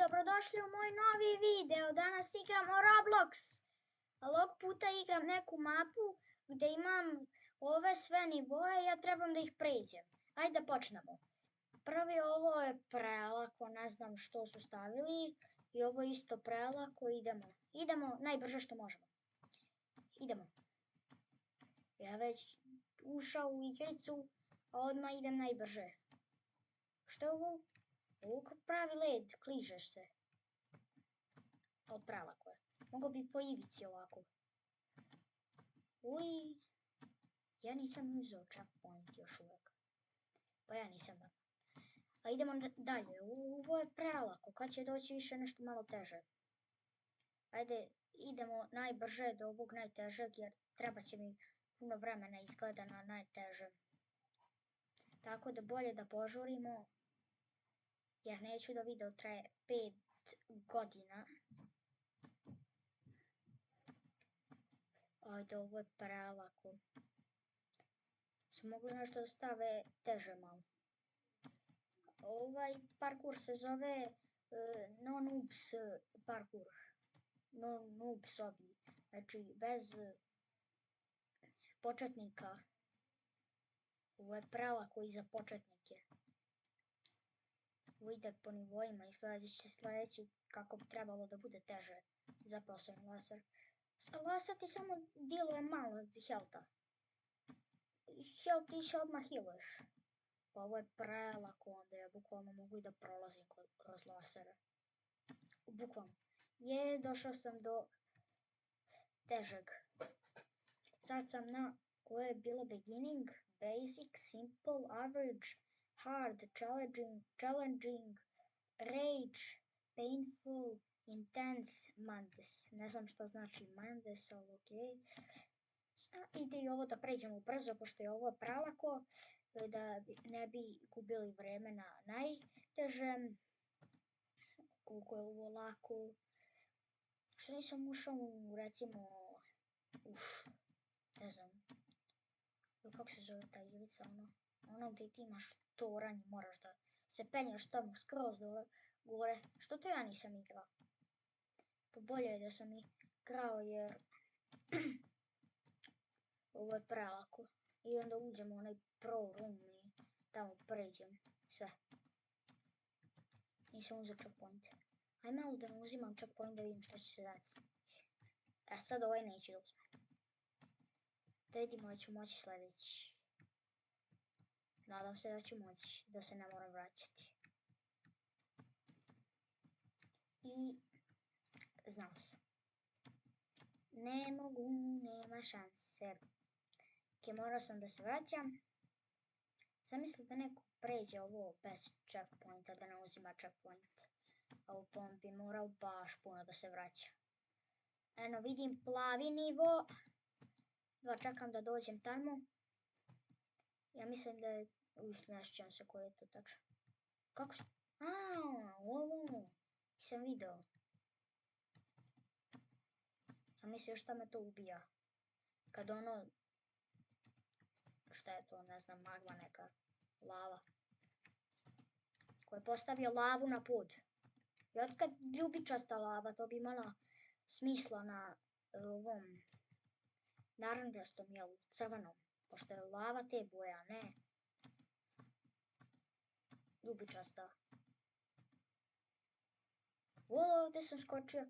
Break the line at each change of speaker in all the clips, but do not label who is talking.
dobrodošli u moj novi video. Danas igramo Roblox. Ovog puta igram neku mapu gdje imam ove sve nivoe i ja trebam da ih pređem. Ajde da počnemo. Prvi ovo je prelako, ne znam što su stavili. I ovo je isto prelako, idemo najbrže što možemo. Idemo. Ja već ušao u igricu, a odmah idem najbrže. Što je ovo? Ovo pravi led, kližeš se. Ali prelako je. Mogu bi po ivici ovako. Uj. Ja nisam uzeo checkpoint još uvijek. Pa ja nisam da. A idemo dalje. Ovo je prelako. Kad će doći više nešto malo teže. Ajde, idemo najbrže do ovog najtežeg jer treba će mi puno vremena izgleda na najtežem. Tako da bolje da požurimo. Jer neću da video traje 5 godina. Ajde, ovo je prelako. Su mogli nešto da stave teže malo. Ovaj parkour se zove no noobs parkour. No noobs obi. Znači bez početnika. Ovo je prelako i za početnike. Ovo ide po nivoima, izgleda će sljedeći kako bi trebalo da bude teže. Zapao sam laser. Laser ti samo diluje malo helta. Ti se odmah healuješ. Pa ovo je prelako, onda ja bukvalno mogu i da prolazim kroz lasere. Bukvalno. Došao sam do težeg. Sad sam na, ovo je bilo beginning, basic, simple, average, hard, challenging, rage, painful, intense, mandes. Ne znam što znači mandes, ali okej. Ide i ovo da pređemo brzo, pošto je ovo prelako, da ne bi gubili vreme na najtežem. Koliko je ovo lako. Što nisam ušao u, recimo, ne znam, kako se zove ta igrica, ono gdje ti imaš toranj, moraš da se penješ tamo skroz gore. Što to ja nisam igrao? Pa bolje je da sam igrao jer ovo je prelako. I onda uđemo u onaj pro room i tamo pređem sve. Nisam uzeo checkpoint. Ajde malo da ne uzimam checkpoint da vidim što će se dati. Sad ovaj neću da uzmem. Da vidimo da ću moći sljedeći. Nadam se da ću moći, da se ne moram vraćati. I znao sam. Ne mogu, nema šanse. Ok, morao sam da se vraćam. Zamisli da neko pređe ovo bez checkpointa, da ne uzima checkpoint. A u tom bi morao baš puno da se vraća. Eno, vidim plavi nivo. Čekam da dođem tamo. Ja mislim da je... ne sjećam se koji je to tačno. Kako se... ovo... Nisam video. Ja mislim šta me to ubija. Kad ono... Šta je to, ne znam, magma neka. Lava. Ko je postavio lavu na pod. I otkad ljubičasta lava, to bi imala smisla na ovom naranđastom, jel, crvenom. Pošto je lava te boje, a ne ljubičasta. Ovdje sam skočio.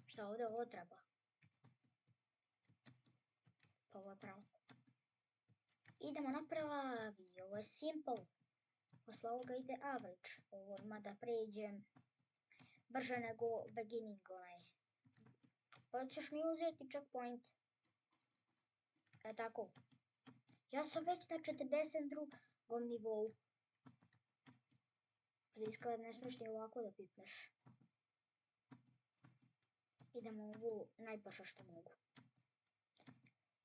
Šta ovdje ovo treba? Pa ovo je pravo. Idemo na pravi, ovo je simple. Posle ovoga ide average. Ovo odmah da pređem brže nego beginning onaj. Pa ćeš mi uzeti checkpoint. Tako. Ja sam već na 42. nivou. Da izgleda ne smiješ ni ovako da pipneš. Idemo ovo najbrže što mogu.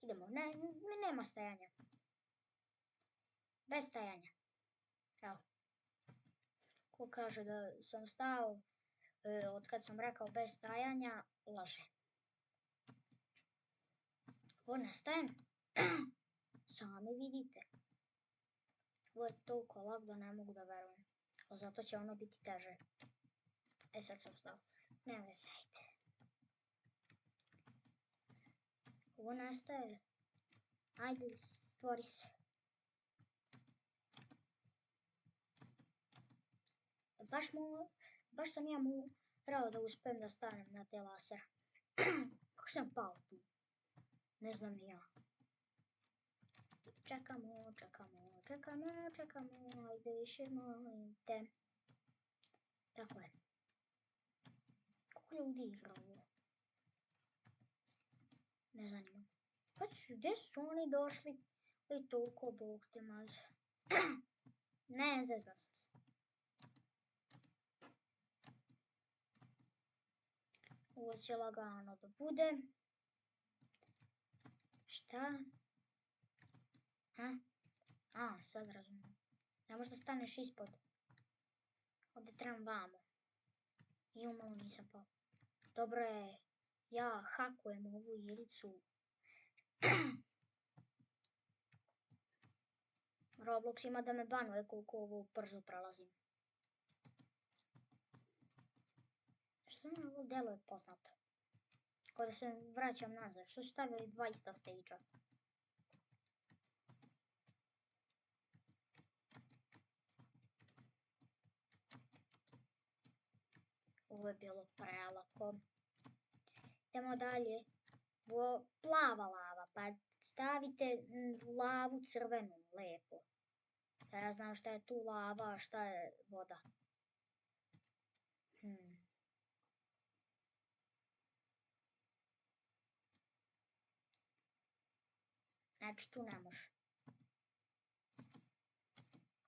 Idemo, nema stajanja. Bez stajanja. Evo. Ko kaže da sam stao od kad sam rekao bez stajanja, laže. Ovo ne stajem. Sami vidite. Ovo je toliko lak da ne mogu da verujem. A zato će ono biti teže. sad sam stao. Nema veze, ajde. Ovo nastaje. Ajde, stvori se. Baš sam ja morao da uspijem da stanem na te lasera. Kako sam pao tu? Ne znam ni ja. Čekamo, ajde više molim te. Tako je. Koliko ljudi igra ovo? Ne zanima. Gdje su oni došli? I toliko bog te mađe. Ne, zeznao sam se. Ovo će lagano da bude. Šta? Sad razumijem. Ne možda staneš ispod. Ovdje trebam vamo. I umalo nisam pao. Dobro je. Ja hakujem ovu igricu. Roblox ima da me banuje koliko ovo brzo prelazim. Što mi ovo deluje poznato? Kao da se vraćam nazad. Što su stavili 2 stage-a? Ovo je bilo prelako. Idemo dalje. Ovo plava lava, pa stavite lavu crvenu, lepo. Da ja znam šta je tu lava, a šta je voda. Znači tu ne može.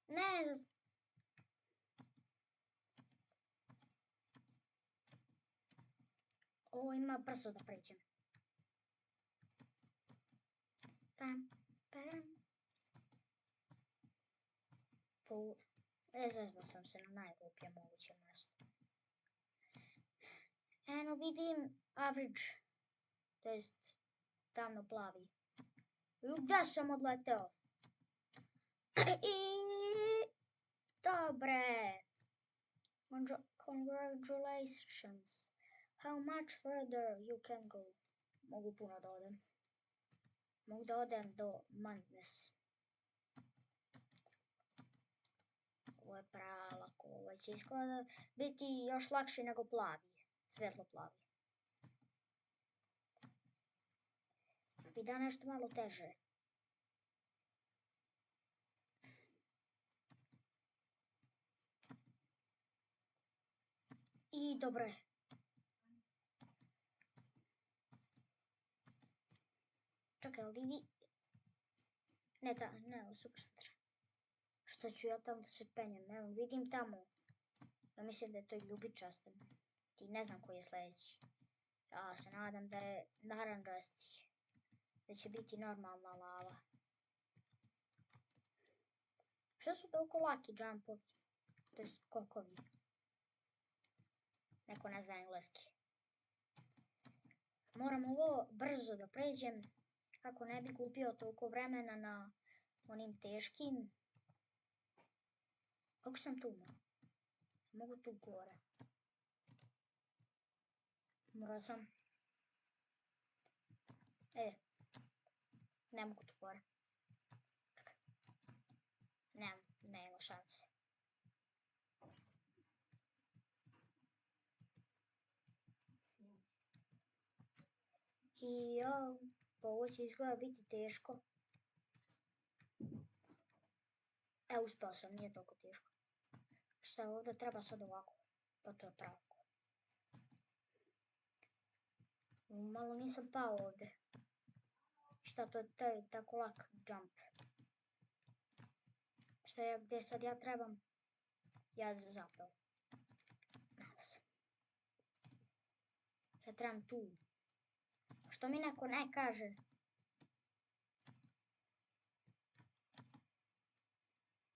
Ne, ovo ima brzo da pređem. Pam. Zeznao sam se na najgluplje moguće mjesto. Eno vidim average. To jest tamno plavi. Gdje sam odleteo? I... Dobre. Congratulations. How much further you can go? Mogu puno da odem. Mogu da odem do Madness. Ovo je pralako. Ovo će izgleda biti još lakše nego plavi. Svetlo plavi. I da nešto malo teže. I dobro je. Čekaj, ali vidi... Ne, super centra. Što ću ja tamo da se penjem? Evo, vidim tamo. Ja mislim da je to ljubičastan. Ti ne znam koji je sljedeći. Ja se nadam da je naranđasti. Da će biti normalna lava. Što su toliko laki jumpovi? To je skokovi. Neko ne zna engleski. Moram ovo brzo da pređem. Kako ne bi gubio toliko vremena na onim teškim. Kako sam tu? Mogu tu gore. Morao sam. Ne mogu tu gore. Nema šanse. I ovo će izgleda biti teško. Uspio sam, nije toliko teško. Šta ovdje treba sad ovako? Pa to je pravo. Malo nisam pao ovdje. Šta to je tako lak jump? Šta je, gdje sad ja trebam? Ja zapeo. Ja trebam tu. Što mi neko ne kaže?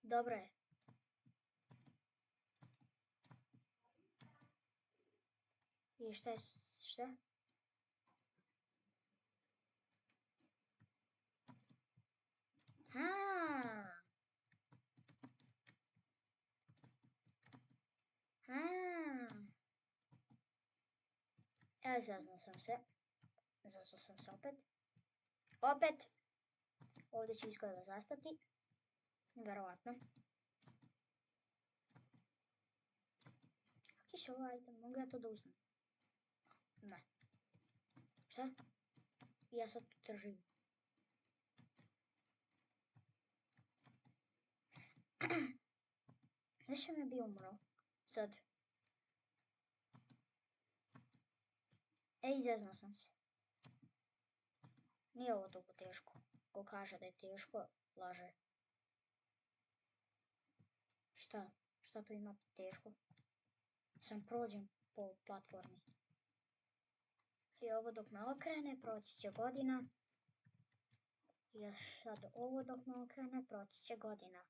Dobro je. I šta je? Šta? Aj, zaznao sam se. Zaznao sam se opet. Opet. Ovdje ću izgleda zastati. Verovatno. Kaki će ovaj item? Mogu ja to da uzmem? Ne. Šta? Ja sad tu tržim. Više mi bi umro. Sad. Izezno sam se. Nije ovo toliko teško. Ko kaže da je teško, laže. Šta? Šta tu ima teško? Sam prođem po platformi. I ovo dok me okrene, proći će godina. Još sad ovo dok me okrene, proći će godina.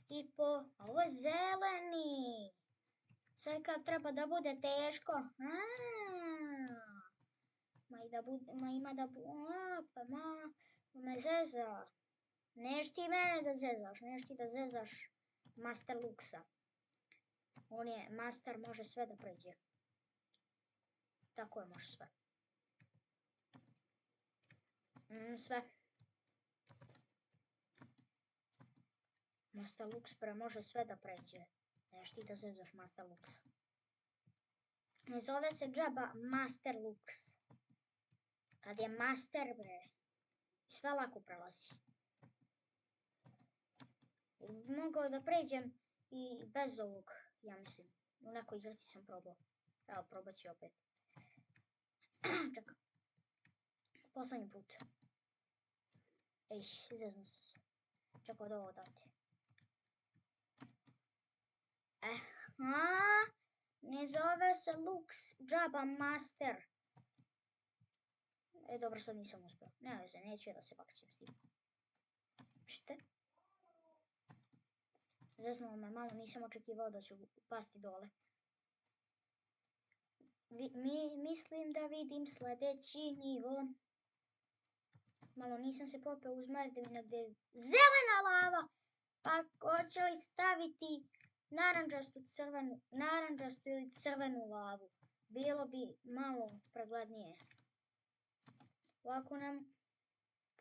I po... Ovo je zeleni! Sve kad treba da bude teško. Me zeza. Neš ti mene da zezaš, neš ti da zezaš Master Luxa. On je master, može sve da pređe. Tako je, može sve. Sve. Master Lux može sve da pređe. Neš ti da zezaš Master Lux. Ne zove se džaba Master Lux. Kad je master, sve lako prelazi. Mogao da pređem i bez ovog, ja mislim. U nekoj igraci sam probao. Evo, probat ću opet. Čekaj. Poslednji put. Zeznu se. Čekaj da ovo date. Ne zove se Lux džaba master. Dobro, sad nisam uspio. Ne veze, neću da se bakćem s tim. Šta? Zeznulo me malo, nisam očekivao da ću pasti dole. Mislim da vidim sljedeći nivo. Malo nisam se popeo uz merdevina gdje je zelena lava. Pa hoće li staviti naranđastu ili crvenu lavu? Bilo bi malo preglednije. Ovako nam...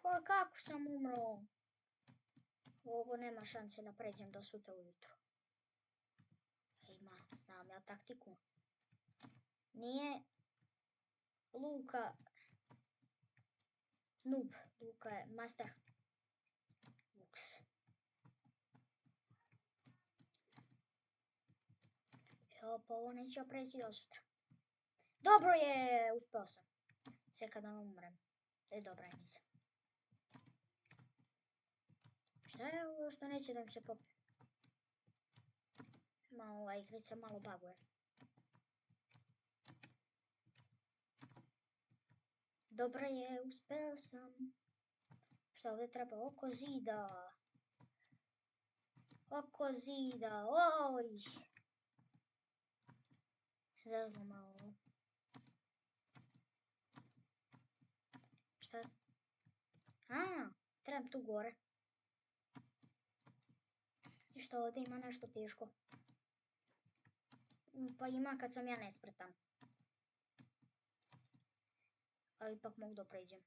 Pa kako sam umro? Ovo nema šanse da pređem do sutra ujutro. Znam ja taktiku. Nije Luka noob, Luka je master. Lux. Evo, pa ovo neću preći do sutra. Dobro je, uspio sam. Sve kada umrem. Dobro je, nisam. Šta je ovo što neće da mi se popne? Malo ova igrica malo baguje. Dobro je, uspeo sam. Šta ovdje treba? Oko zida. Oko zida, oj! Zazlo malo. Šta? Trebam tu gore. I što ovdje ima nešto teško? Pa ima kad sam ja nespretan. Ali ipak mogu da pređem.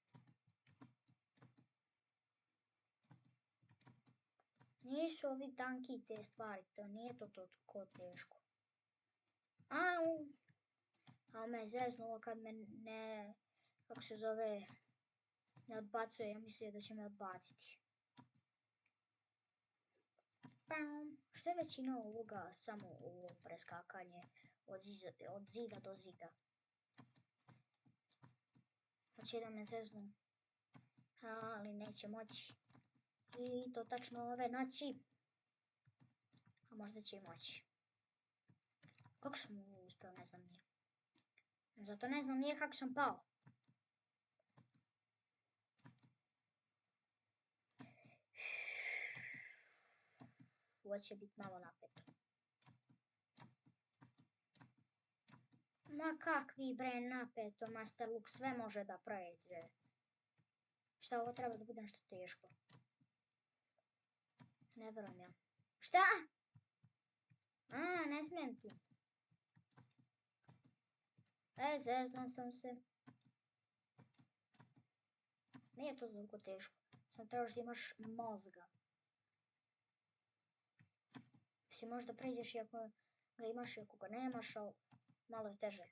Nisu ovi tanki te stvari, to nije to toliko teško. A me zeznulo kad me ne, kako se zove, ne odbacuje, ja mislim da će me odbaciti. Što je većina ovoga samo ovo preskakanje od zida do zida? Hoće da me zeznu, ali neće moći. I to tačno ove noći. A možda će i moći. Kako sam ovo uspio, ne znam nije. Zato ne znam nije kako sam pao. Ovo će biti malo napeto. Ma kakvi bre napeto, Master Lux sve može da pređe. Šta, ovo treba da bude nešto teško? Ne verujem ja. Šta? Ne smijem tu. Zeznuo sam se. Nije to toliko teško. Sam trebaš da imaš mozga. Si možda pređeš i ako ga imaš i ako ga nemaš, ali malo je teže.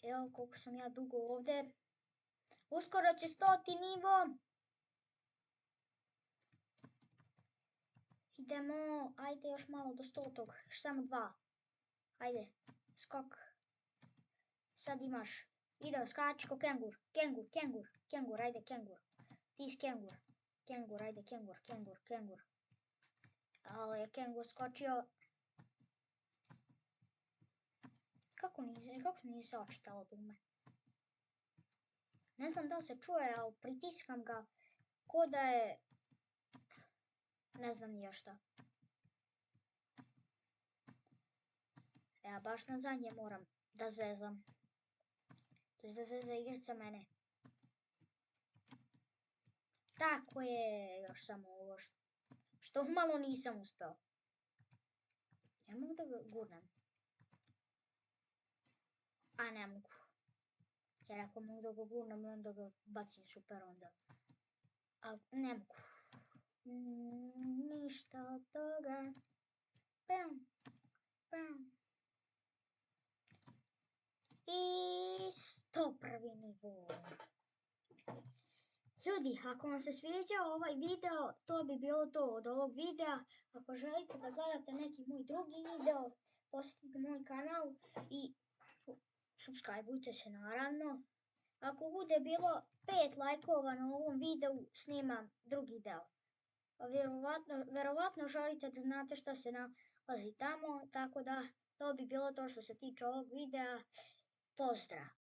Evo koliko sam ja dugo ovdje. Uskoro će 100. nivo. Idemo, ajde još malo do 100. Još samo 2. Ajde, skok. Sad imaš. Ide, skači ko kengur. Kengur, ajde kengur. Ti si kengur. Kengur, ajde kengur. Ali je kengur skočio. Kako nije očitalo dugme? Ne znam da li se čuje, ali pritiskam ga ko da je... Ne znam nije šta. Ja baš na zadnje moram da zezam. To je da zeza igrica mene. Tako je, još samo ovo što malo nisam uspeo. Ja mogu da ga gurnem. A ne mogu. Jer ako mogu da ga gurnem, onda ga bacim super onda. A ne mogu. Ništa od toga. Bam. I 101. nivo. Ljudi, ako vam se sviđao ovaj video, to bi bilo to od ovog videa. Ako želite da gledate neki moj drugi video, posjetite moj kanal i subscribeujte se naravno. Ako bude bilo 5 lajkova na ovom videu, snimam drugi deo. Verovatno želite da znate šta se nalazi tamo, tako da to bi bilo to što se tiče ovog videa. Pozdrav!